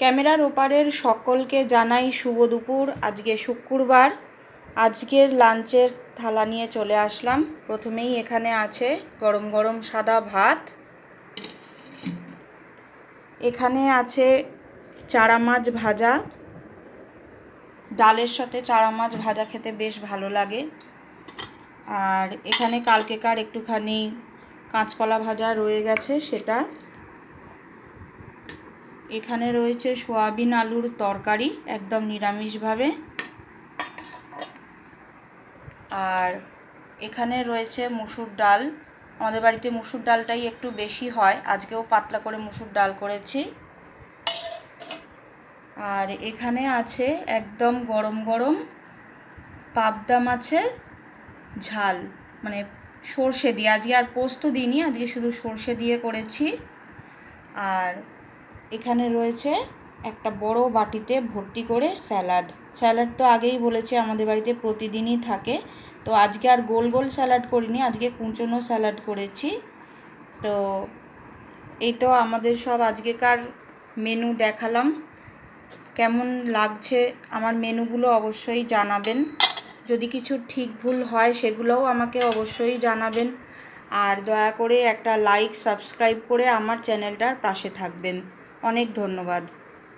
ক্যামেরার ওপারের সকলকে জানাই শুভ দুপুর। আজকে শুক্রবার। আজকের লাঞ্চের থালা নিয়ে চলে আসলাম। প্রথমেই এখানে আছে গরম গরম সাদা ভাত, এখানে আছে চারা মাছ ভাজা। ডালের সাথে চারা মাছ ভাজা খেতে বেশ ভালো লাগে। আর এখানে কালকেকার একটুখানি কাঁচকলা ভাজা রয়ে গেছে সেটা। এখানে রয়েছে সয়াবিন আলুর তরকারি একদম নিরামিষভাবে। আর এখানে রয়েছে মুসুর ডাল। আমাদের বাড়িতে মুসুর ডালটাই একটু বেশি হয়, আজকেও পাতলা করে মুসুর ডাল করেছি। আর এখানে আছে একদম গরম গরম পাবদা মাছের ঝাল, মানে সর্ষে দিয়ে। আজকে আর পোস্ত দিইনি, আজকে শুধু সর্ষে দিয়ে করেছি। আর এখানে রয়েছে একটা বড় বাটিতে ভর্তি করে স্যালাড। স্যালাড তো আগেই বলেছি আমাদের বাড়িতে প্রতিদিনই থাকে, তো আজকে আর গোল গোল স্যালাড করিনি, আজকে কুঁচনো স্যালাড করেছি। তো এই তো আমাদের সব আজকেকার মেনু দেখালাম। কেমন লাগছে আমার মেনুগুলো অবশ্যই জানাবেন। যদি কিছু ঠিক ভুল হয় সেগুলোও আমাকে অবশ্যই জানাবেন। আর দয়া করে একটা লাইক সাবস্ক্রাইব করে আমার চ্যানেলটার পাশে থাকবেন। অনেক ধন্যবাদ।